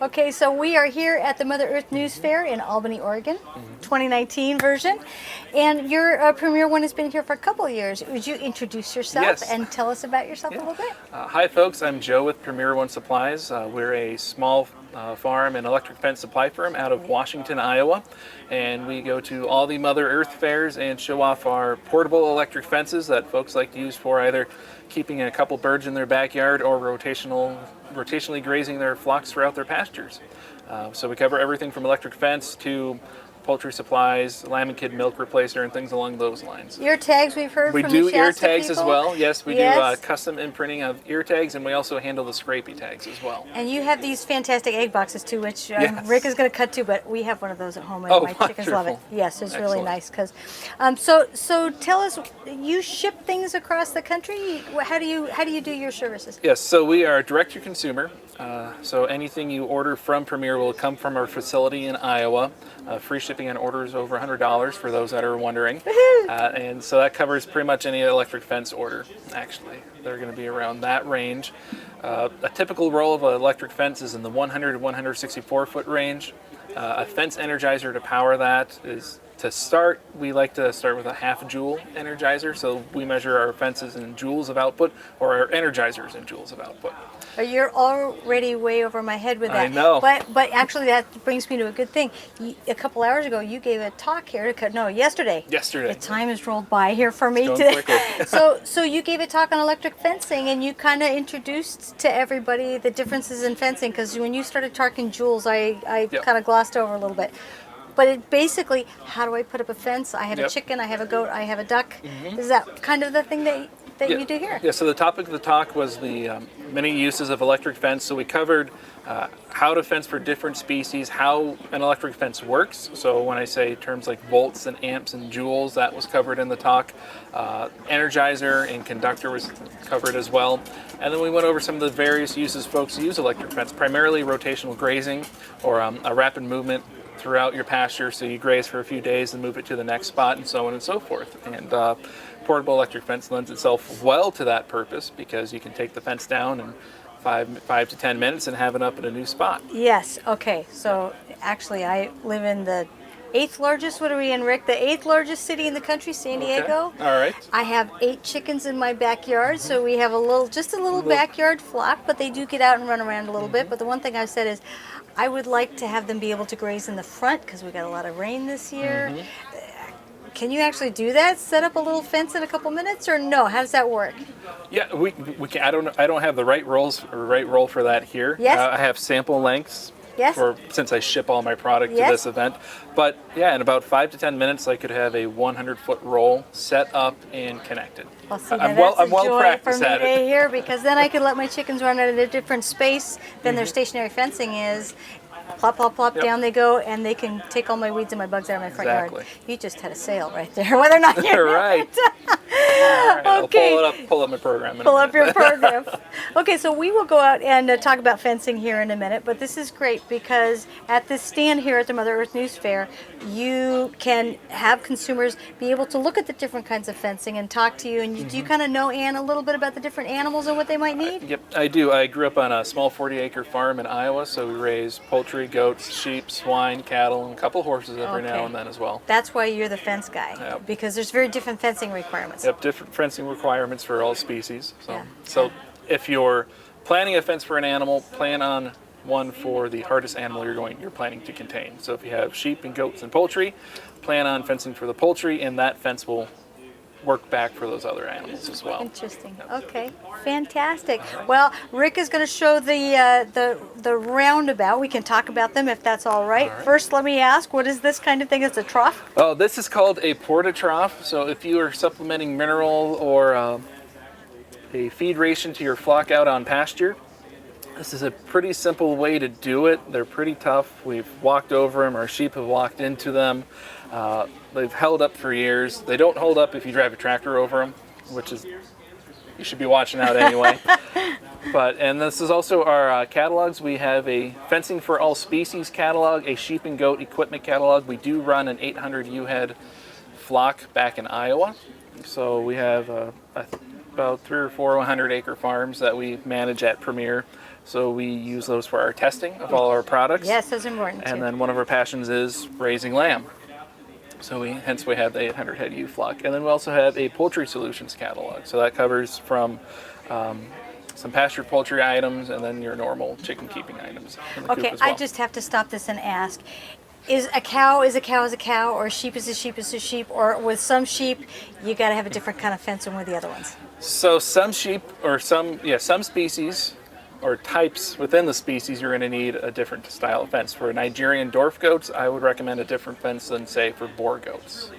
Okay, so we are here at the Mother Earth News Fair in Albany, Oregon, 2019 version. And your Premier1 has been here for a couple of years. Would you introduce yourself and tell us about yourself a little bit? Hi folks, I'm Joe with Premier1 Supplies. We're a small farm and electric fence supply firm out of Washington, Iowa. And we go to all the Mother Earth fairs and show off our portable electric fences that folks like to use for either keeping a couple birds in their backyard or rotationally grazing their flocks throughout their pastures. So we cover everything from electric fence to poultry supplies, lamb and kid milk replacer, and things along those lines. Ear tags, we've heard we from do the ear Shasta tags people. as well. Yes, we do custom imprinting of ear tags, and we also handle the scrapey tags as well. And you have these fantastic egg boxes too, which Rick is going to cut to, but we have one of those at home, and my chickens love it. Yes, it's really nice. Because, so tell us, you ship things across the country. How do you do your services? Yes, so we are direct to consumer. So anything you order from Premier will come from our facility in Iowa. Free shipping on orders over $100 for those that are wondering. And so that covers pretty much any electric fence order, actually. They're going to be around that range. A typical roll of an electric fence is in the 100 to 164 foot range. A fence energizer to power that is, to start, we like to start with a half joule energizer. So we measure our fences in joules of output, or our energizers in joules of output. You're already way over my head with that. I know. But actually that brings me to a good thing. A couple hours ago, you gave a talk here yesterday. Yesterday. The time has rolled by here for me it's today. going So you gave a talk on electric fencing, and you kind of introduced to everybody the differences in fencing, because when you started talking joules, I kind of glossed over a little bit. But it basically, how do I put up a fence? I have a chicken, I have a goat, I have a duck. Is that kind of the thing that you do here? Yeah, so the topic of the talk was the many uses of electric fence. So we covered how to fence for different species, how an electric fence works. So when I say terms like volts and amps and joules, that was covered in the talk. Energizer and conductor was covered as well. And then we went over some of the various uses folks use electric fence, primarily rotational grazing or a rapid movement throughout your pasture, so you graze for a few days and move it to the next spot, and so on and so forth. And portable electric fence lends itself well to that purpose, because you can take the fence down in 5 to 10 minutes and have it up at a new spot. Yes. Okay. So actually, I live in the 8th largest. What are we in, Rick? The 8th largest city in the country, San Diego. Okay. All right. I have 8 chickens in my backyard, so we have just a little backyard flock, but they do get out and run around a little bit. But the one thing I've said is, I would like to have them be able to graze in the front, because we got a lot of rain this year. Can you actually do that? Set up a little fence in a couple minutes, or no? How does that work? Yeah, we can. I don't have the right roll for that here. Yes. I have sample lengths. Yes. Since I ship all my product to this event. But yeah, in about 5 to 10 minutes, I could have a 100-foot roll set up and connected. Well, see, I'm well practiced at it. Here, because then I could let my chickens run at a different space than their stationary fencing is. Plop, plop, plop, down they go, and they can take all my weeds and my bugs out of my front yard. You just had a sale right there, whether or not you're right. Right. Okay. I'll pull up my program. Pull up your program. Okay, so we will go out and talk about fencing here in a minute, but this is great because at this stand here at the Mother Earth News Fair, you can have consumers be able to look at the different kinds of fencing and talk to you. And do you kind of know, Ann, a little bit about the different animals and what they might need? Yep, I do. I grew up on a small 40-acre farm in Iowa, so we raise poultry, goats, sheep, swine, cattle, and a couple horses every now and then as well. That's why you're the fence guy, because there's very different fencing requirements. Yep, different fencing requirements for all species. So if you're planning a fence for an animal, plan on one for the hardest animal you're planning to contain. So if you have sheep and goats and poultry, plan on fencing for the poultry, and that fence will work back for those other animals as well. Interesting. Okay, fantastic. Well, Rick is going to show the roundabout. We can talk about them if that's all right. First, let me ask, what is this kind of thing? It's a trough? Oh, this is called a Porta Trough. So if you are supplementing mineral or a feed ration to your flock out on pasture, this is a pretty simple way to do it. They're pretty tough. We've walked over them. Our sheep have walked into them. They've held up for years. They don't hold up if you drive a tractor over them, which is, you should be watching out anyway. And this is also our catalogs. We have a Fencing for All Species catalog, a sheep and goat equipment catalog. We do run an 800 ewe head flock back in Iowa. So we have about 3 or 4 100-acre farms that we manage at Premier. So we use those for our testing of all our products. Yes, that's important too. And then one of our passions is raising lamb. So hence we have the 800 head ewe flock. And then we also have a poultry solutions catalog. So that covers from some pasture poultry items and then your normal chicken keeping items in the coop as well. I just have to stop this and ask. Is a cow is a cow, or a sheep is a sheep is a sheep, or with some sheep you got to have a different kind of fence than with the other ones? So some sheep, or some species or types within the species, you're going to need a different style of fence. For Nigerian dwarf goats, I would recommend a different fence than, say, for boar goats.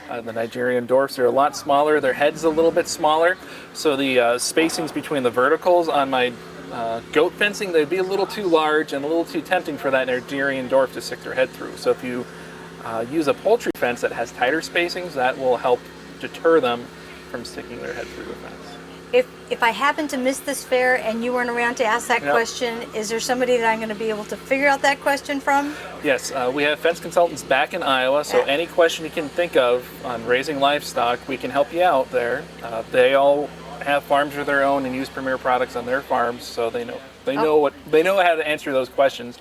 The Nigerian dwarfs are a lot smaller. Their head's a little bit smaller, so the spacings between the verticals on my goat fencing, they'd be a little too large and a little too tempting for that Nigerian dwarf to stick their head through. So if you use a poultry fence that has tighter spacings, that will help deter them from sticking their head through the fence. If I happen to miss this fair and you weren't around to ask that question, is there somebody that I'm going to be able to figure out that question from? Yes, we have fence consultants back in Iowa, so any question you can think of on raising livestock, we can help you out there. They all have farms of their own and use Premier products on their farms, so they know how to answer those questions.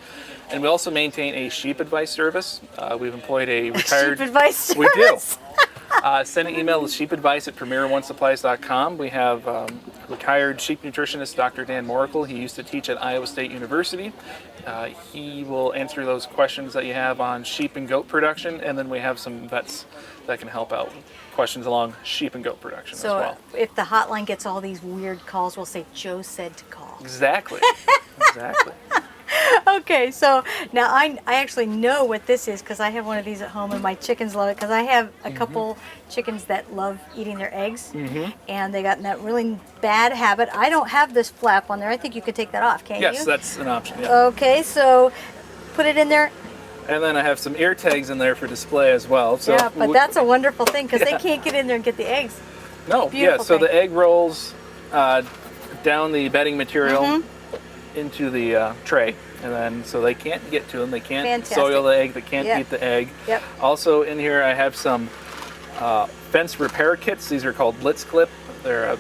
And we also maintain a sheep advice service. We've employed a retired sheep advice service? We do. Send an email to sheepadvice@Premier1Supplies.com. We have retired sheep nutritionist Dr. Dan Moracle. He used to teach at Iowa State University. He will answer those questions that you have on sheep and goat production, and then we have some vets that can help out with questions along sheep and goat production as well. So if the hotline gets all these weird calls, we'll say Joe said to call. Exactly. Exactly. Okay, so now I actually know what this is because I have one of these at home and my chickens love it because I have a couple chickens that love eating their eggs and they got in that really bad habit. I don't have this flap on there. I think you could take that off, can't you? Yes, that's an option, yeah. Okay, so put it in there. And then I have some ear tags in there for display as well. So yeah, but that's a wonderful thing because they can't get in there and get the eggs. No, Beautiful so thing. the egg rolls down the bedding material into the tray, and then so they can't get to them. They can't soil the egg. They can't eat the egg. Yep. Also in here I have some fence repair kits. These are called Blitz Clip. They're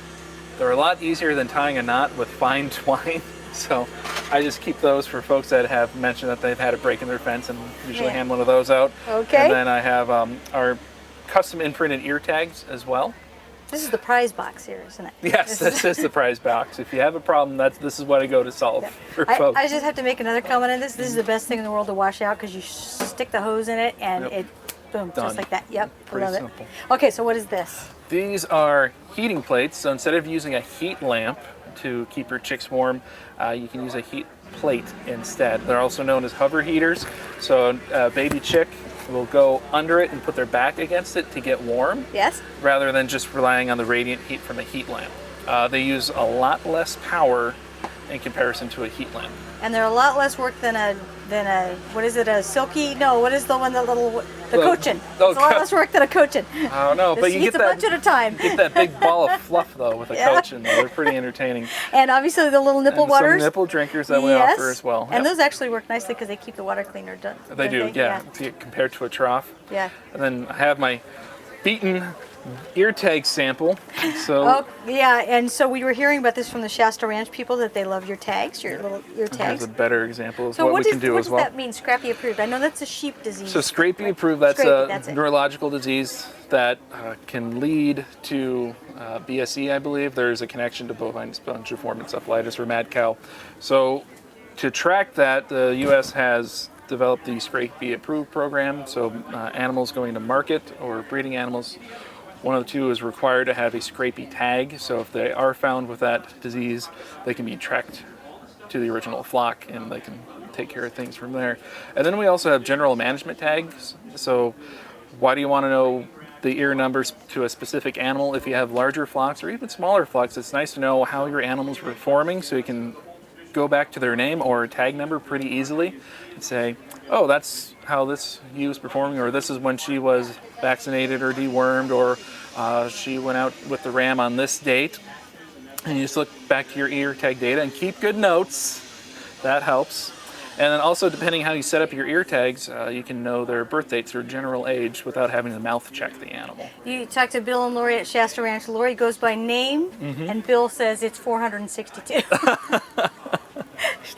a lot easier than tying a knot with fine twine. So I just keep those for folks that have mentioned that they've had a break in their fence, and usually hand one of those out. Okay. And then I have our custom imprinted ear tags as well. This is the prize box here, isn't it? Yes, this is the prize box. If you have a problem, this is what I go to solve for folks. I just have to make another comment on this. This is the best thing in the world to wash out because you stick the hose in it and it, boom, Done. just like that. Yep, Pretty love simple. it. Okay, so what is this? These are heating plates. So instead of using a heat lamp to keep your chicks warm, you can use a heat plate instead. They're also known as hover heaters. So a baby chick will go under it and put their back against it to get warm. Yes. Rather than just relying on the radiant heat from a heat lamp. They use a lot less power in comparison to a heat lamp. And they're a lot less work than a what is it, a silky? No, what is the one, the cochin? It's a lot less work than a cochin. I don't know, but you get a bunch at a time. Get that big ball of fluff though with a cochin. They're pretty entertaining. And obviously the little nipple waters. Some nipple drinkers that we offer as well. And those actually work nicely because they keep the water cleaner done. They do, yeah. Compared to a trough. Yeah. And then I have my beaten ear tag sample. So and so we were hearing about this from the Shasta Ranch people that they love your tags, your little ear tags. Here's a better example of so what we can do as well. What does that mean, scrappy approved? I know that's a sheep disease. So scrapie approved, that's a neurological disease that can lead to BSE, I believe. There's a connection to bovine spongiform encephalitis or mad cow. So to track that, the U.S. has developed the scrapie approved program. So animals going to market or breeding animals One of the two is required to have a scrapie tag, so if they are found with that disease, they can be tracked to the original flock and they can take care of things from there. And then we also have general management tags. So why do you want to know the ear numbers to a specific animal? If you have larger flocks or even smaller flocks, it's nice to know how your animals are performing so you can go back to their name or tag number pretty easily and say, oh, that's how this ewe is performing, or this is when she was vaccinated or dewormed, or she went out with the ram on this date. And you just look back to your ear tag data and keep good notes. That helps. And then also, depending how you set up your ear tags, you can know their birth dates or general age without having to mouth check the animal. You talked to Bill and Lori at Shasta Ranch. Lori goes by name, and Bill says it's 462.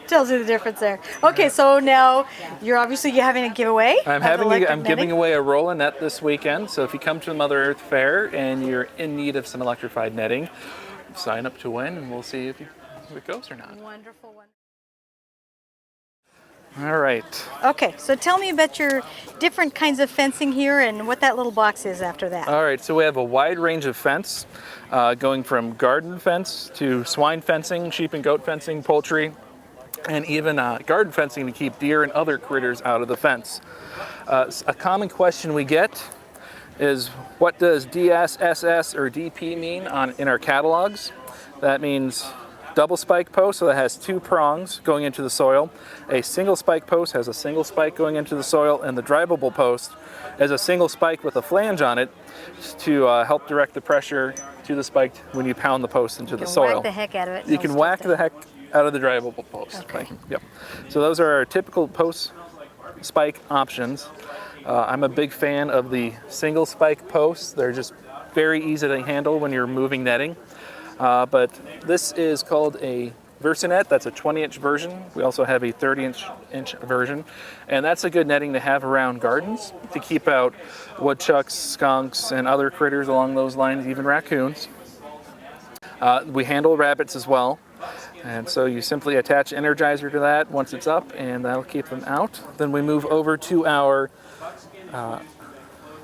Tells you the difference there. Okay, so now you're obviously having a giveaway. I'm giving away a roll of net this weekend. So if you come to the Mother Earth Fair and you're in need of some electrified netting, sign up to win, and we'll see if it goes or not. Wonderful one. All right. Okay, so tell me about your different kinds of fencing here and what that little box is after that. All right, so we have a wide range of fence, going from garden fence to swine fencing, sheep and goat fencing, poultry, and even garden fencing to keep deer and other critters out of the fence. A common question we get is, what does DS, SS, or DP mean in our catalogs? That means double spike post, so that has two prongs going into the soil. A single spike post has a single spike going into the soil, and the drivable post is a single spike with a flange on it to help direct the pressure to the spike when you pound the post into the soil. Whack the heck out of it. You can whack the heck out of the drivable post. Okay. Yep. So those are our typical post spike options. I'm a big fan of the single spike posts. They're just very easy to handle when you're moving netting. But this is called a Versanet. That's a 20-inch version. We also have a 30-inch version. And that's a good netting to have around gardens to keep out woodchucks, skunks, and other critters along those lines, even raccoons. We handle rabbits as well. And so you simply attach Energizer to that once it's up, and that'll keep them out. Then we move over to our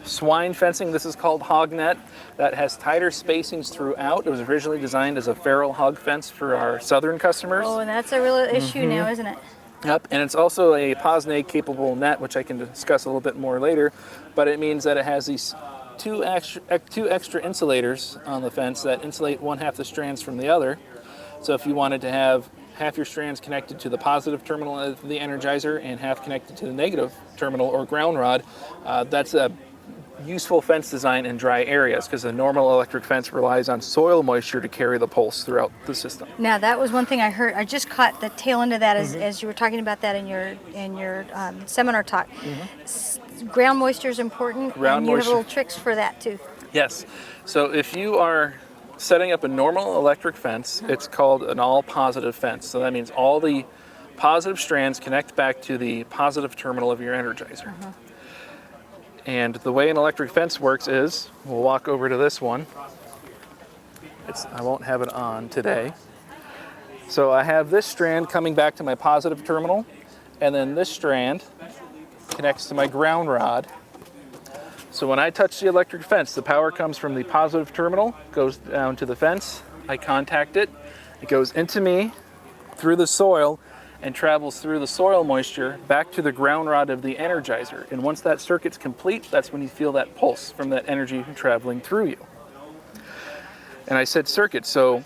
swine fencing. This is called Hog Net. That has tighter spacings throughout. It was originally designed as a feral hog fence for our southern customers. Oh, and that's a real issue now, isn't it? Yep, and it's also a POSNA capable net, which I can discuss a little bit more later. But it means that it has these two extra insulators on the fence that insulate one half the strands from the other. So if you wanted to have half your strands connected to the positive terminal of the Energizer and half connected to the negative terminal or ground rod, that's a useful fence design in dry areas, because a normal electric fence relies on soil moisture to carry the pulse throughout the system. Now that was one thing I heard. I just caught the tail end of that as you were talking about that in your seminar talk. Ground moisture is important, and you have little tricks for that too. Yes. So if you are setting up a normal electric fence, it's called an all positive fence. So that means all the positive strands connect back to the positive terminal of your Energizer. And the way an electric fence works is, we'll walk over to this one. I won't have it on today. So I have this strand coming back to my positive terminal, and then this strand connects to my ground rod. So when I touch the electric fence, the power comes from the positive terminal, goes down to the fence, I contact it, it goes into me, through the soil, and travels through the soil moisture back to the ground rod of the Energizer. And once that circuit's complete, that's when you feel that pulse from that energy traveling through you. And I said circuit, so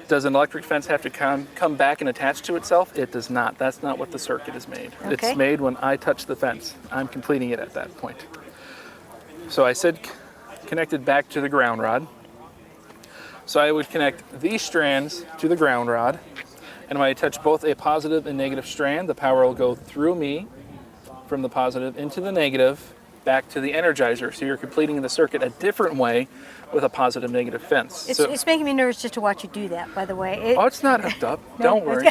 does an electric fence have to come back and attach to itself? It does not. That's not what the circuit is made. Okay. It's made when I touch the fence. I'm completing it at that point. So I said connected back to the ground rod. So I would connect these strands to the ground rod. And when I touch both a positive and negative strand, the power will go through me from the positive into the negative back to the Energizer. So you're completing the circuit a different way with a positive negative fence. It's making me nervous just to watch you do that, by the way. It's not hooked up. Don't worry.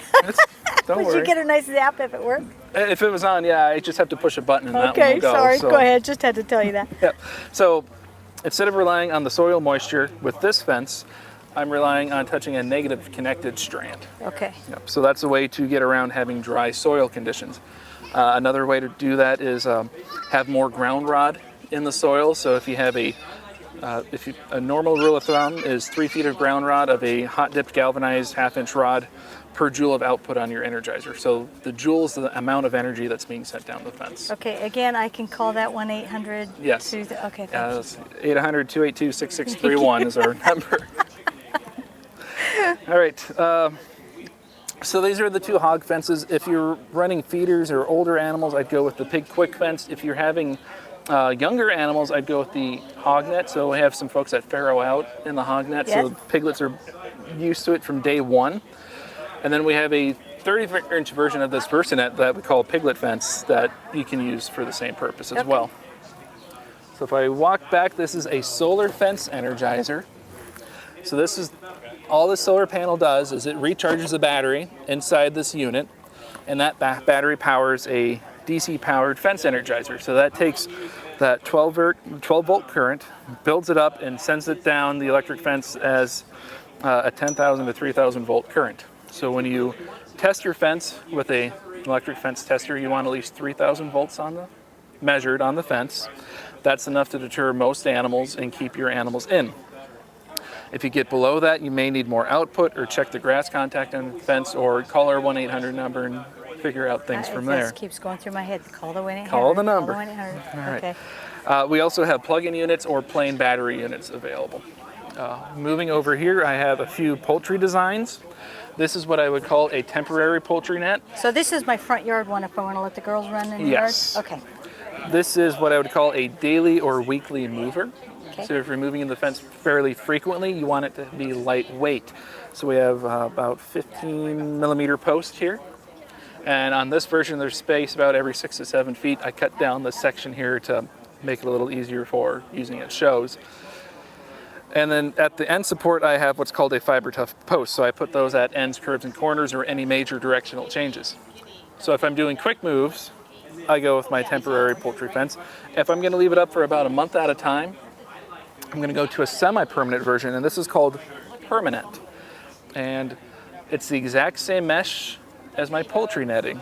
Don't worry. You get a nice zap if it worked? If it was on, yeah, I just have to push a button and that one will go. Okay, sorry. Go ahead. Just had to tell you that. Yep. So instead of relying on the soil moisture with this fence, I'm relying on touching a negative connected strand. Okay. Yep. So that's a way to get around having dry soil conditions. Another way to do that is have more ground rod in the soil. So if you have a A normal rule of thumb is 3 feet of ground rod of a hot dipped galvanized 1/2 inch rod per joule of output on your Energizer. So the joule is the amount of energy that's being sent down the fence. Okay, again, I can call that 1-800. Yes. Okay, thank you. 800-282-6631 is our number. All right. So these are the 2 hog fences. If you're running feeders or older animals, I'd go with the pig quick fence. If you're having younger animals, I'd go with the hog net. So we have some folks that farrow out in the hog net, so Yes. piglets are used to it from day one. And then we have a 30-inch version of this Versanet that we call piglet fence that you can use for the same purpose as well. So if I walk back, this is a solar fence Energizer. So this is all the solar panel does is it recharges a battery inside this unit, and that battery powers a DC powered fence Energizer. So that takes that 12 volt current, builds it up, and sends it down the electric fence as a 10,000 to 3,000 volt current. So when you test your fence with an electric fence tester, you want at least 3,000 volts measured on the fence. That's enough to deter most animals and keep your animals in. If you get below that, you may need more output, or check the grass contact on the fence, or call our 1-800 number and figure out things from there. This keeps going through my head. Call the 1-800. Call the number. Call the 1-800. All right. Okay. We also have plug-in units or plain battery units available. Moving over here, I have a few poultry designs. This is what I would call a temporary poultry net. So this is my front yard one if I want to let the girls run in the Yes. yard? Okay. This is what I would call a daily or weekly mover. Okay. So if you're moving in the fence fairly frequently, you want it to be lightweight. So we have about 15 millimeter post here. And on this version, there's space about every 6 to 7 feet. I cut down this section here to make it a little easier for using at shows. And then at the end support, I have what's called a fiber tough post. So I put those at ends, curves, and corners, or any major directional changes. So if I'm doing quick moves, I go with my temporary poultry fence. If I'm going to leave it up for about a month at a time, I'm going to go to a semi-permanent version, and this is called permanent. And it's the exact same mesh as my poultry netting,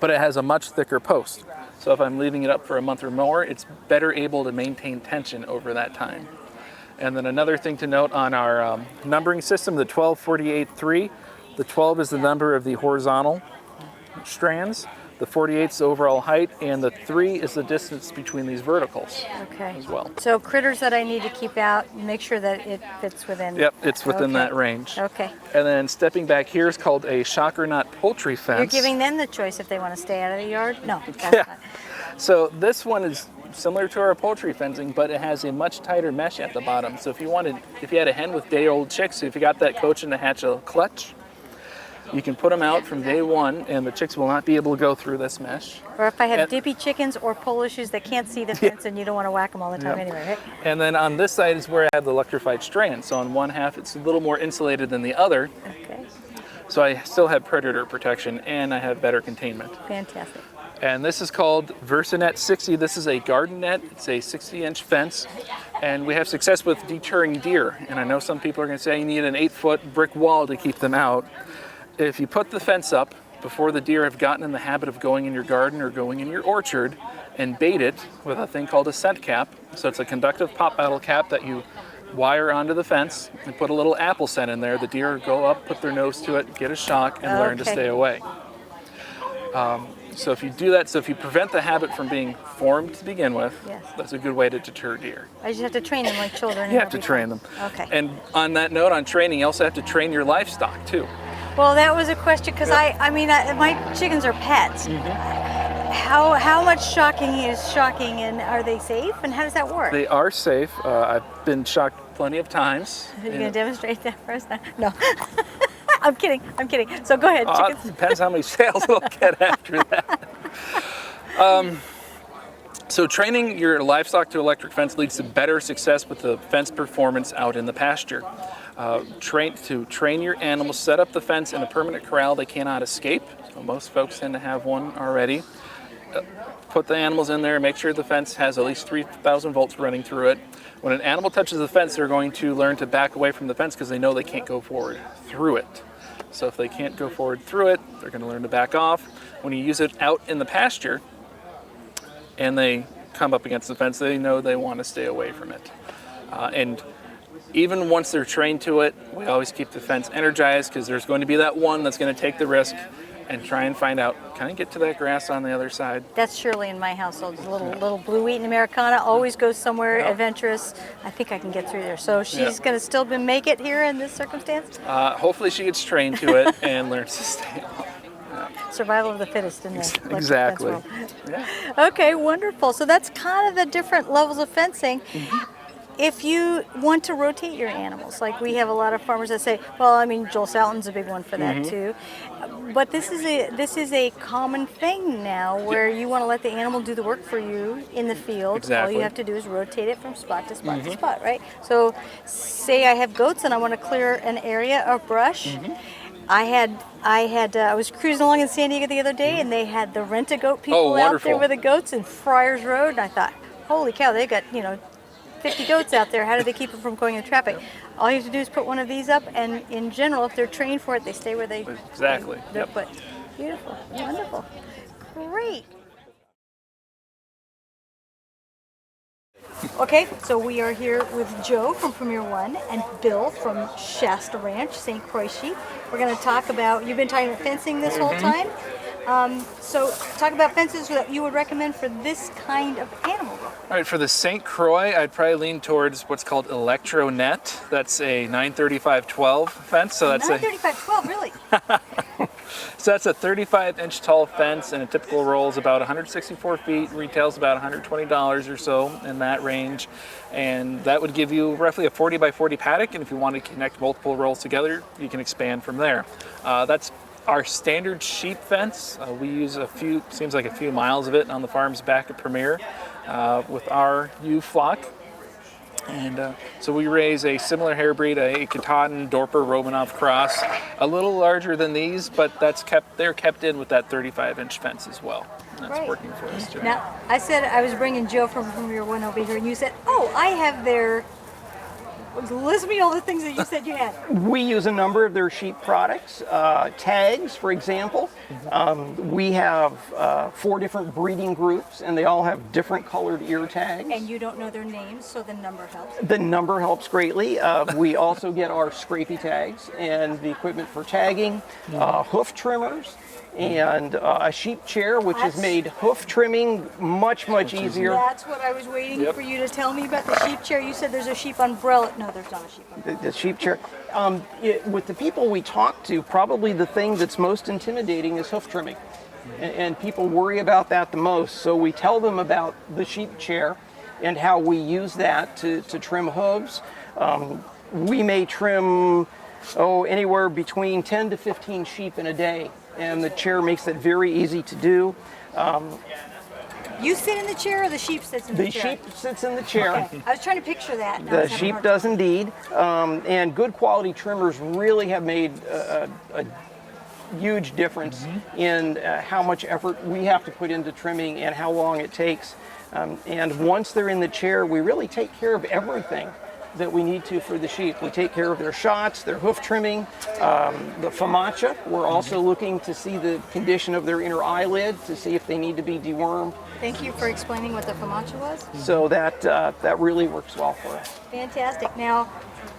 but it has a much thicker post. So if I'm leaving it up for a month or more, it's better able to maintain tension over that time. And then another thing to note on our numbering system, the 12-48-3, the 12 is the number of the horizontal strands, the 48 is the overall height, and the 3 is the distance between these verticals as well. So critters that I need to keep out, make sure that it fits within. Yep, it's within that range. Okay. And then stepping back here is called a shocker knot poultry fence. You're giving them the choice if they want to stay out of the yard? No. That's Yeah. not. So this one is similar to our poultry fencing, but it has a much tighter mesh at the bottom. So if you had a hen with day-old chicks, if you got that coaching to hatch a clutch, you can put them out from day one, and the chicks will not be able to go through this mesh. Or if I have dippy chickens or Polishes that can't see the fence and you don't want to whack them all the time anyway, right? And then on this side is where I have the electrified strand. So on one half, it's a little more insulated than the other. Okay. So I still have predator protection, and I have better containment. Fantastic. And this is called Versanet 60. This is a garden net. It's a 60-inch fence. And we have success with deterring deer. And I know some people are going to say you need an 8-foot brick wall to keep them out. If you put the fence up before the deer have gotten in the habit of going in your garden or going in your orchard, and bait it with a thing called a scent cap. So it's a conductive pop bottle cap that you wire onto the fence and put a little apple scent in there. The deer go up, put their nose to it, get a shock, and learn to stay away. So if you do that, so if you prevent the habit from being formed to begin with, that's a good way to deter deer. I just have to train them like children. You have to train them. Okay. And on that note, on training, you also have to train your livestock too. Well, that was a question because my chickens are pets. How much shocking is shocking, and are they safe? And how does that work? They are safe. I've been shocked plenty of times. Are you going to demonstrate that for us? No. I'm kidding. So go ahead. It depends how many sales it'll get after that. So training your livestock to electric fence leads to better success with the fence performance out in the pasture. Train your animals, set up the fence in a permanent corral they cannot escape. So most folks tend to have one already. Put the animals in there, make sure the fence has at least 3,000 volts running through it. When an animal touches the fence, they're going to learn to back away from the fence because they know they can't go forward through it. So if they can't go forward through it, they're going to learn to back off. When you use it out in the pasture and they come up against the fence, they know they want to stay away from it. And even once they're trained to it, we always keep the fence energized because there's going to be that one that's going to take the risk and try and find out, can I get to that grass on the other side? That's Shirley in my household. Little blue wheat and Americana always goes somewhere adventurous. I think I can get through there. So she's going to still make it here in this circumstance? Hopefully she gets trained to it and learns to stay off. Survival of the fittest in the Exactly. fence world. Yeah. Okay, wonderful. So that's kind of the different levels of fencing. If you want to rotate your animals, like we have a lot of farmers that say, well, I mean, Joel Salton's a big one for that too. But this is a common thing now where you want to let the animal do the work for you in the field. Exactly. All you have to do is rotate it from spot to spot to spot, right? So say I have goats and I want to clear an area of brush. I was cruising along in San Diego the other day and they had the rent-a-goat people out there with the goats in Friars Road, and I thought, holy cow, they got, 50 goats out there. How do they keep them from going in traffic? All you have to do is put one of these up, and in general, if they're trained for it, they stay where they're put. Beautiful, wonderful, great. Okay, so we are here with Joe from Premier1 and Bill from Shasta Ranch, St. Croix Sheep. We're going to talk about, you've been talking about fencing this whole time. So talk about fences that you would recommend for this kind of animal. All right, for the St. Croix, I'd probably lean towards what's called Electro Net. That's a 935/12 fence. So that's 935/12, really? So that's a 35-inch tall fence, and a typical roll is about 164 feet. Retails about $120 or so in that range, and that would give you roughly a 40 by 40 paddock. And if you want to connect multiple rolls together, you can expand from there. That's our standard sheep fence. We use seems like a few miles of it on the farms back at Premier with our ewe flock. And so we raise a similar hair breed, a Katahdin Dorper Romanov cross, a little larger than these, but they're kept in with that 35-inch fence as well. And that's working for us too. Now, I said I was bringing Joe from Premier1 over here, and you said, oh, I have their... List me all the things that you said you had. We use a number of their sheep products. Tags, for example. We have 4 different breeding groups, and they all have different colored ear tags. And you don't know their names, so the number helps. The number helps greatly. We also get our scrapey tags and the equipment for tagging, hoof trimmers, and a sheep chair, which has made hoof trimming much easier. That's what I was waiting for you to tell me about, the sheep chair. You said there's a sheep umbrella. No, there's not a sheep umbrella. The sheep chair. With the people we talk to, probably the thing that's most intimidating is hoof trimming. And people worry about that the most. So we tell them about the sheep chair and how we use that to trim hooves. We may trim anywhere between 10 to 15 sheep in a day. And the chair makes it very easy to do. You sit in the chair, or the sheep sits in the chair? The sheep sits in the chair. Okay. I was trying to picture that. The sheep does indeed. And good quality trimmers really have made a huge difference in how much effort we have to put into trimming and how long it takes. And once they're in the chair, we really take care of everything that we need to for the sheep. We take care of their shots, their hoof trimming, the famacha. We're also looking to see the condition of their inner eyelid to see if they need to be dewormed. Thank you for explaining what the famacha was. So that really works well for us. Fantastic. Now,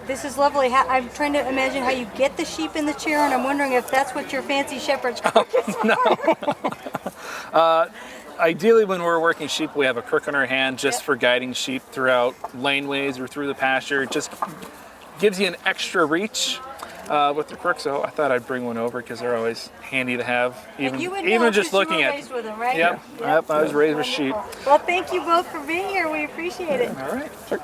this is lovely. I'm trying to imagine how you get the sheep in the chair, and I'm wondering if that's what your fancy shepherd's carcass No. Ideally, when we're working sheep, we have a crook in our hand just for guiding sheep throughout laneways or through the pasture. It just gives you an extra reach with the crook. So I thought I'd bring one over because they're always handy to have. Even just looking at. Raised with them, right? Yep. I was raised with sheep. Well, thank you both for being here. We appreciate it. All right. Sure.